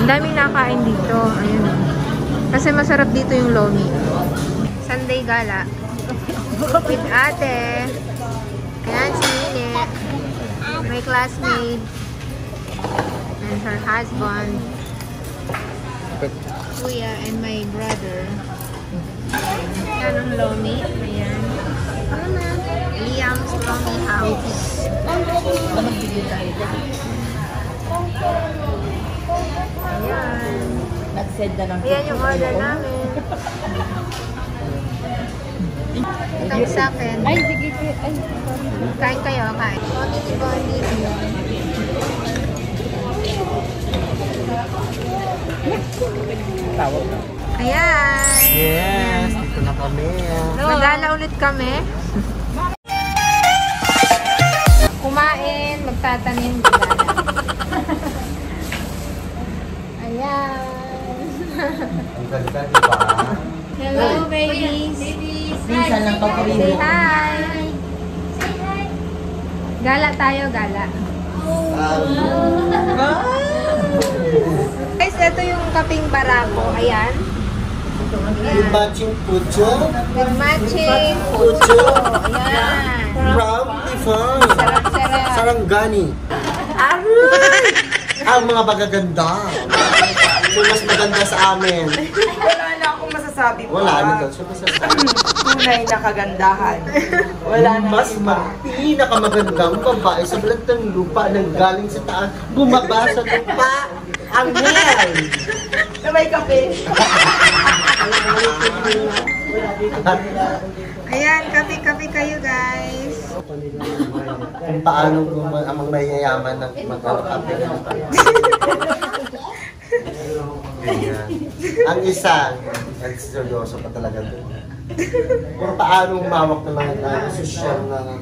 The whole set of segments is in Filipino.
Ang daming nakain dito. Ayun o. Kasi masarap dito yung lomi. Sunday gala. With ate. Ayan si Nene. My classmate. And her husband. Kuya and my brother. Ayan ang lomi. Ayan. Liam's Lomi House. Ayan. Ayan yung order namin. Itong sa akin. Ay, sige. Ay, kain kayo, kain. Bondi. Tawag na. Ayan. Yes, dito na kami. Magala ulit kami. Kumain, magtatanim. Ayan. Ang ganda, di ba? Hello, babies. Minsan lang paborito. Say hi. Gala tayo, gala. Guys, ito yung kaping barako. Ayan. With matching pucho. With matching pucho. Ayan. From Tifon. Sarap-sarap. Sarangani. Ang mga magaganda. So, mas maganda sa amin. Wala na akong masasabi pa. Wala na daw. So, masasabi. Tunay na kagandahan. Wala na Mas pinakamagandang babae sa balat ng lupa nang galing sa taas, bumaba sa lupa. Ang Mel! na may kape. Ayan, kape-kape kayo, guys. Kung paano ang mga mayayaman ng magkakape na Ayan. Ang isa, seryoso pa talaga doon. Kung paano humawak ng mga sosyal na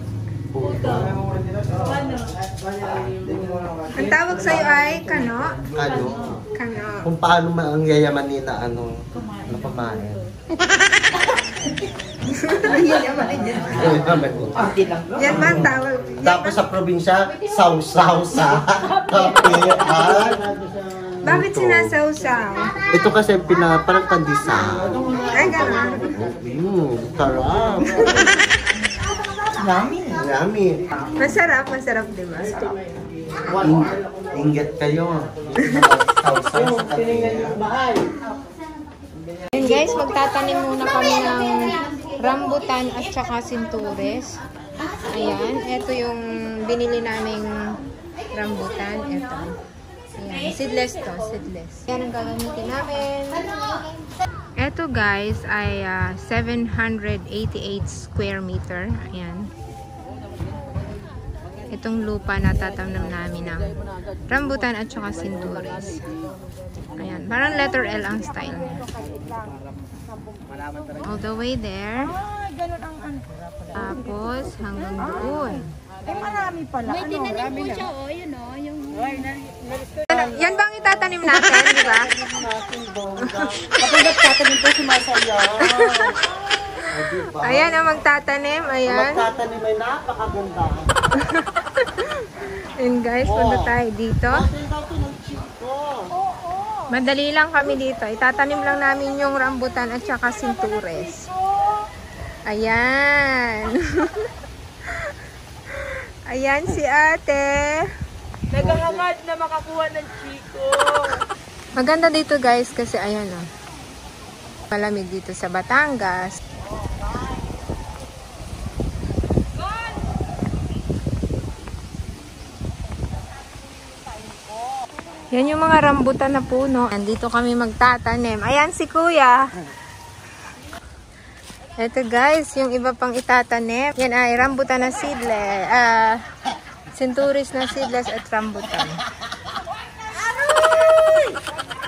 puto. Ang tawag sa'yo ay kano? Ano? Kano. Kung paano ang yayaman nila, napamahin. Yan ba ang tawag? Tapos sa probinsya, sausaw sa kape at Bakit sinasaw-saw? ito kasi parang kandisa. Ay, gano'n. Sarap. Yummy. Masarap, di ba? Ingat kayo. Sausaw sa kape. And guys, magtatanim muna kami ng rambutan at saka sintures. Ayan, ito yung binili naming rambutan. Ito. Ayan, seedless to, seedless. Ayan ang gagamitin namin. Ito guys ay 788 square meter. Ayan. Itong lupa na tatanam namin ng rambutan at saka sintures. Ayan, parang letter L ang style niya. All the way there. Tapos hanggang doon. Ay, marami pala. May tinanim po siya, oh, yun, oh, yung... Yan bang itatanim natin, di ba? Kapag nagtatanim po sumasaya. Ayan ang magtatanim, ayan. Magtatanim ay napakaganda. And guys, punta tayo dito. Madali lang kami dito. Itatanim lang namin yung rambutan at saka sintures. Ayan. Ayan si ate. Nagahangad na makakuha ng chiko. Maganda dito guys kasi ayan o. Malamig dito sa Batangas. Yan yung mga rambutan na puno. Andito kami magtatanim. Ayan si kuya. Ito guys, yung iba pang itatanim. Yan ay rambutan na seedless. Sinturis na seedless at rambutan.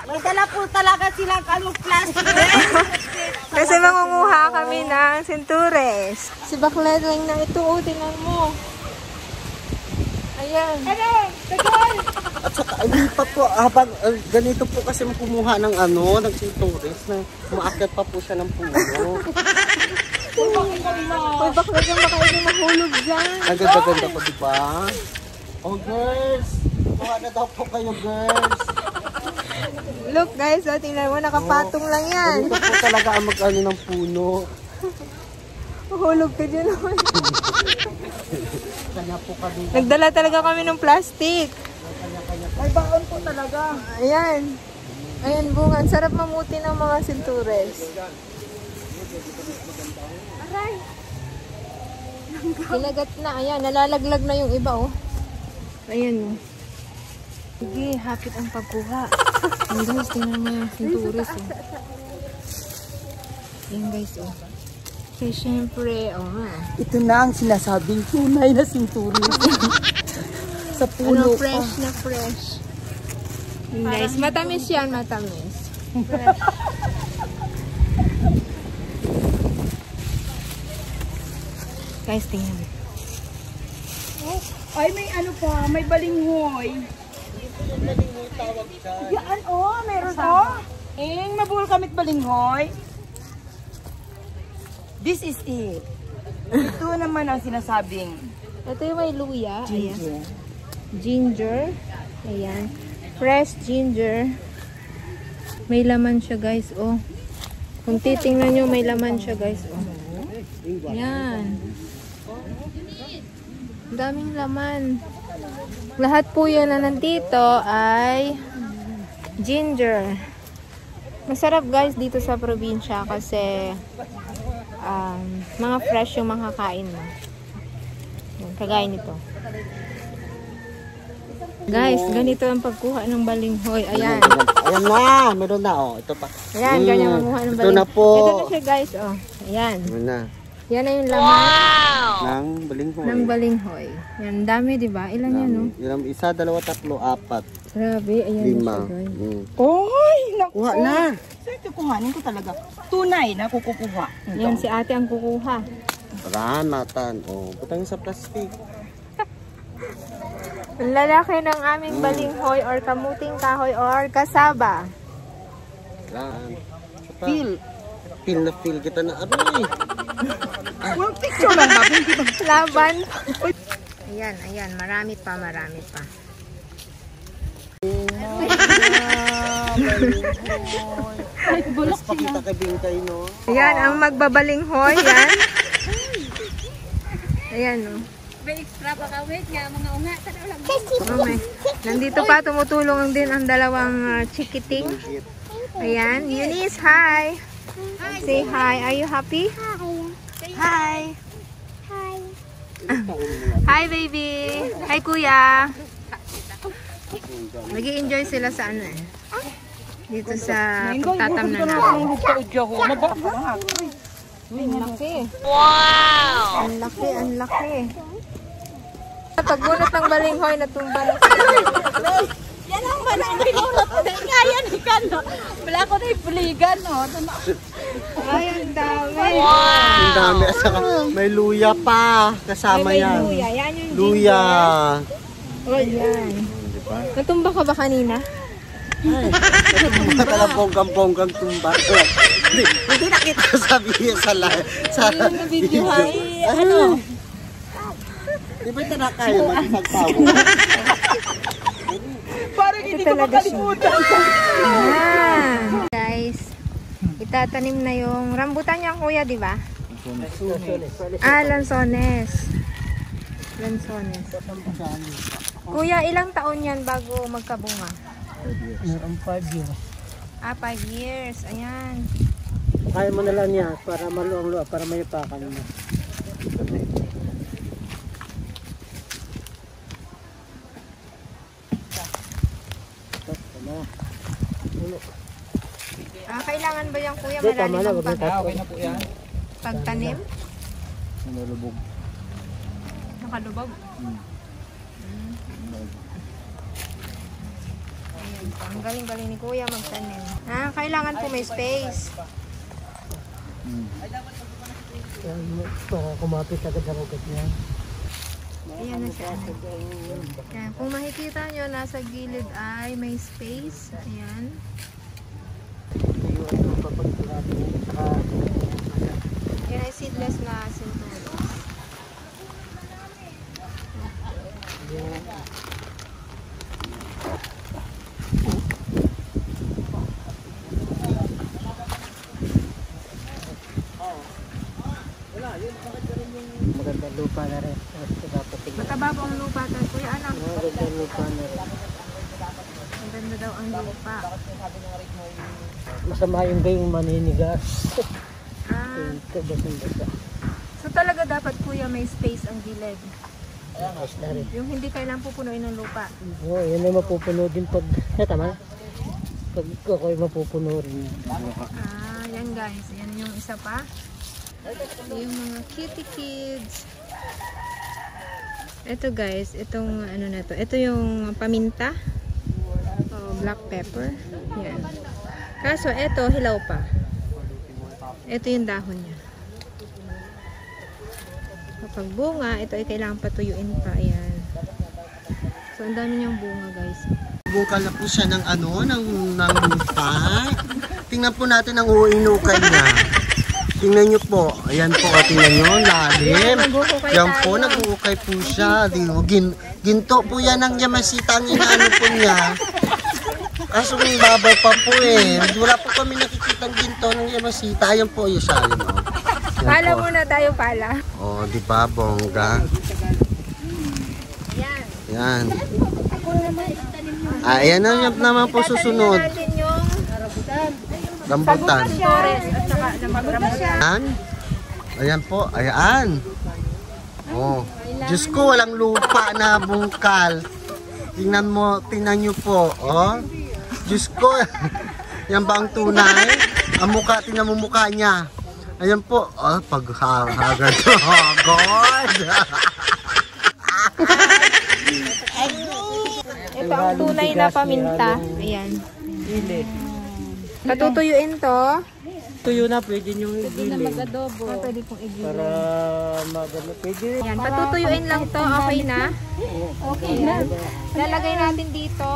May dala po talaga silang plastic. Kasi mangunguha kami ng sintures. Si Baklet lang na ito. O, tingnan mo. Ayan. At saka, hindi pa po, habang ganito po kasi kumuha ng ng sintures, na umaakyat pa po siya ng puno. Uy, Baklet lang baka hindi mahulog dyan. Ang ganda-ganda po, diba? Oh, girls! Kuha na daw po kayo, girls! Look guys, oh, tingnan mo, nakapatong lang yan. Ganito po talaga ang mag-ano ng puno. Hulog ka dyan. Kanya po kami. Nagdala talaga kami ng plastic. May baon po talaga. Ayan. Ayan, bunga. Ang sarap mamuti ng mga sintures. Aray! Kinagat na. Ayan, nalalaglag na yung iba, oh. Ayan, oh. Sige, hapit ang pagkuha. Ayan, guys, tingnan mo yung sintures, oh. Ayan, guys, oh. Kaya syempre, oh. Ito na ang sinasabing tunay na sinturis. Sa puno Ano, fresh na fresh. Ayan, guys, matamis yan, matamis. Guys, tingnan mo. Ay, may ano pa, may balinghoy. Yan, oh, meron, oh. Mabul kamit balinghoy. This is it. Ito naman ang sinasabing Ito yung may luya. Ayan. ginger. Ginger. Ayan. Fresh ginger. May laman siya, guys. Oh. Kung titingnan nyo, may laman siya, guys. Oh. Ayan. Ang daming laman. Lahat po yan na nandito ay ginger. Masarap, guys, dito sa probinsya kasi mga fresh yung makakain mo. Yan, kagaya nito. Guys, ganito ang pagkuha ng balinghoy. Ayan. Ayan na, meron na, oh. Ito pa. Ayan, ganyan mamuha ng Ito balinghoy. na po. Ito na siya, guys. Oh. Ayan. Meron na. Yan na yung laman Ng balinghoy. ng balinghoy. Yan, dami, di ba? Ilan yan, no? Yung isa, dalawa, tatlo, apat, Grabe, ayan lima. na siya, guys. Oy, naku. Kuha na. Saan kukuhanin ko talaga? Tunay na kukuha. Yan, si ate ang kukuha. Paranatan. Oh, butang sa plastic. Ang lalaki ng aming balinghoy or kamuting kahoy or kasaba. Yan. Feel. Feel na feel kita na aroy. Walang picture lang ba? Laban. Ayan, ayan. Marami pa, marami pa. Mas pakita kay Bingkay, no? Ayan, ang magbabalinghoy. Yan. Ayan, no. May extra pa kawit nga, mga unga. Tanaw lang. Okay. Nandito pa, tumutulong din ang dalawang chikiting. Ayan. Eunice, hi. Say hi. Are you happy? Hi. Hi. Hi, baby. Hi, kuya. Nag-i-enjoy sila sa ano eh. Dito sa pagtatamnan natin. Ang laki. Wow! Ang laki, ang laki. Pagbunot ng balinghoy, natumba na sila. Yan ang mananginunot. Nga yan, ikan, no? Wala ko na ipuligan, no? Ay, ang dami. Ang dami. At saka may luya pa. Kasama Ay, may yan. luya. Yan yung Luya. ginger. Oh, yan. Natumba ka ba kanina? Talagang bonggang-bonggang tumba. Hindi nakita sabihin sa video, ha? Ano? Di ba ito na kayo mag-pagtawa? Parang hindi ko makalimutan. Ayan. Guys, itatanim na yung rambutan niya, kuya, di ba? Lanzones. Lanzones. Kuya, ilang taon yan bago magkabunga? Meron 5 years. 5 years. Ayan. Kaya mo na lang niya para maluang-luwa, para may pakan mo. Kailangan ba yan, kuya? Malalim ang Okay na po yan. pagtanim? Nalulubog. Nakalubog? Ayan po. Ang galing-galing ni kuya magtanim. Kailangan po may space. Para kumapit agad sa rocket niya. Ayan na siya. Ayan. Kung makikita nyo, nasa gilid ay may space. Ayan. Yan ay seedless na sintulos. Maganda daw ang lupa. Masama yung gayong maninigas. Ah, Ito, basang-basa. so talaga dapat kuya may space ang gilid. Ayan, ayos na rin. Yung hindi kailangan pupunuin ng lupa. Oo, yan ay mapupuno din pag, tama? Pag ako'y mapupuno rin. Ah, yan guys. Yan yung isa pa. Yung mga kitty kids. Ito guys, itong ano na to. Ito yung paminta. Oh, black pepper. Yan. Kaso ito, hilaw pa. Ito yung dahon niya. Kapag bunga, ito ay kailangan patuyuin pa. Ayan. So, ang dami niyang bunga guys. Bukal na po siya ng ng lupa. Tingnan po natin ang uinukay niya. Tingnan nyo po. Ayan po, tingnan nyo, lalim. Yan po, nag-uukay po siya. Ginto po yan ang yamasita ang inaano po niya. Kaso yung babaw pa po eh. Wala po kami nakikita ng ginto ng yamasita. Ayan po, yung siya. Pala muna tayo pala. Oh, di ba, bongga? Ayan. Yan. Ayan na naman po susunod. Natin yung Rambutan. Torres at saka rambutan. Ayan. Ayan po, ayan. Oh. Diyos ko, walang lupa na bungkal. Tingnan nyo po, oh. Diyos ko, yan ba ang tunay? Ang mukha, tingnan mo mukha niya. Ayan po, oh, paghagad. Oh, God! Ito ang tunay na paminta. Ayan. Gili. Patutuyuin to. Tuyo na, pwede nyo i-gili. Ah, pwede pong igil. Para magano, pwede. Ayan, patutuyuin lang to. Okay na. Okay na. Lalagay natin dito.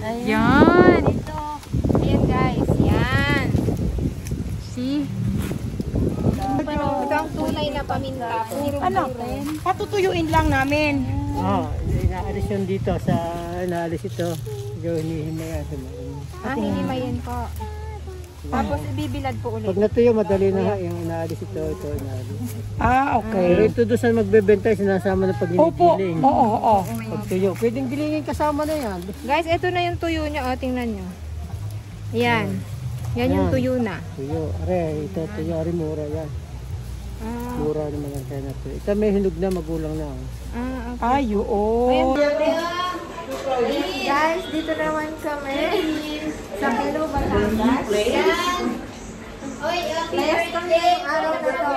Ayan. Ayan guys. Yan. See? Ito ang tunay na paminta. Ano? Patutuyuin lang namin. Oo, inaalis yun dito sa, inaalis ito. Yung hinihinay sa mga. Ah, hinimayin po. Tapos ibibilad po ulit. Pag natuyo, madali na yung inaalis ito, inaalis. Ah, Pero ito doon sa magbebenta, sinasama na pag Opo. ginigiling. Oo. Pag tuyo, pwedeng gilingin kasama na yan. Guys, ito na yung tuyo niya. O, tingnan nyo. Ayan. Yan yung tuyo na. Tuyo, are, ito tuyo, are mura yan. Ah, Mura naman ang kaya na tuyo. Ito may hinog na, magulang na. okay. Ay, oo. Guys, dito naman kami sa Pilo, Batangas. Ayan. Layas kami yung araw na to.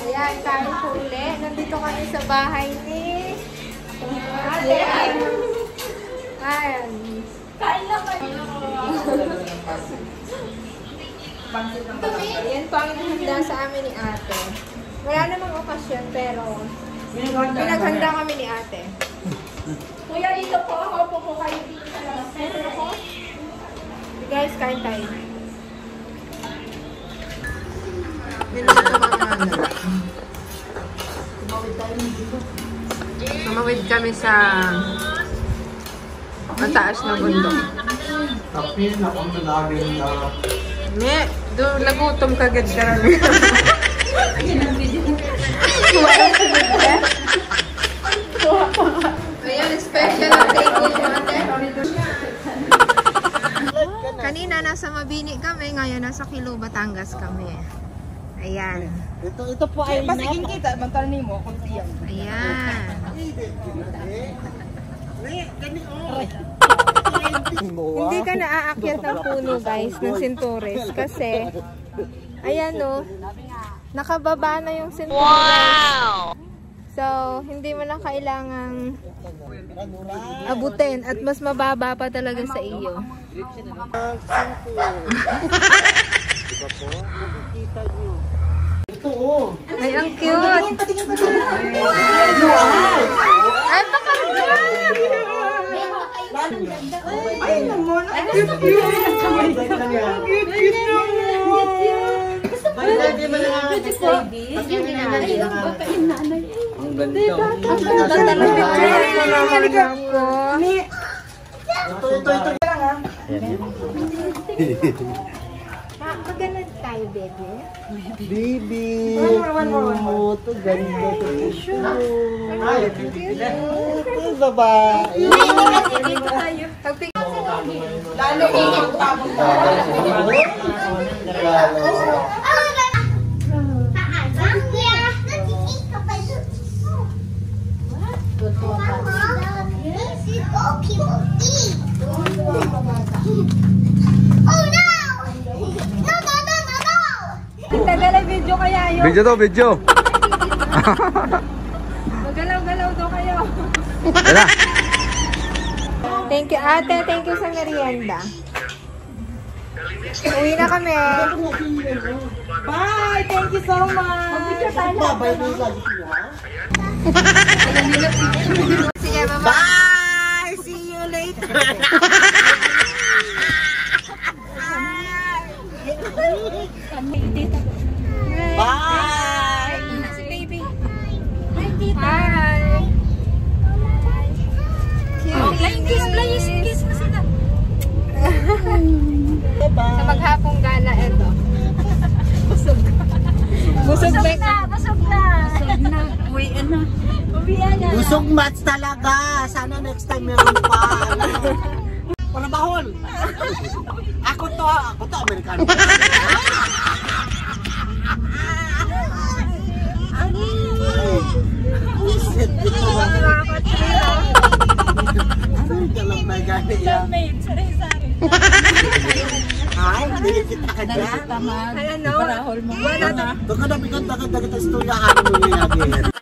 Ayan, kain po uli. Nandito kami sa bahay ni Ate. Ayan. Kain lang ba? Ayan po ang handa sa amin ni Ate. Wala namang okasyon pero pinaghanda kami ni Ate. Kuya, dito po ako. Po kayo dito sa labas. Meron ako. Guys, kain tayo. Tumawid kami sa mataas na bundok. Tapin ako na namin na... Me, doon nagutom kagad kami. Ayan, special ang table natin. Kanina nasa Mabini kami, ngayon nasa Kilo, Batangas kami. Ayan. Ito po ay... Masiging kita, mantanin mo, kunti yan. Ayan. Hindi ka naaakyat ng puno guys, ng Sintores. Kasi, ayan o, nakababa na yung Sintores. Wow! So, hindi mo na kailangang abutin at mas mababa pa talaga sa iyo. Ay, ang cute! Ay, pakagod! Ay, naman. Ang cute-cute. Maganon tayo, baby. Baby! Ito, ganda ito. Ay, ito babae. Dito tayo. Tagalay video kaya yun. Video to, video. Magalaw-galaw daw kayo. Tara. Thank you, ate. Thank you sa merienda. Uwi na kami. Bye! Thank you so much! Sige, bye-bye. Bye! See you later! Bye! Si baby. Hi. Oh, kiss mo sila. Sa maghapong gala, eto. Busog na. Busog na. Uwian na. Busog mats talaga. Sana next time meron pa. Wala bahol. Ako to, Amerikano. Isit ito ba? Dalam na gani yan. Ay, hindi kita ka dyan. Tama. Ayan, no? Parahol mo. Baka dapat istorya ano mo yung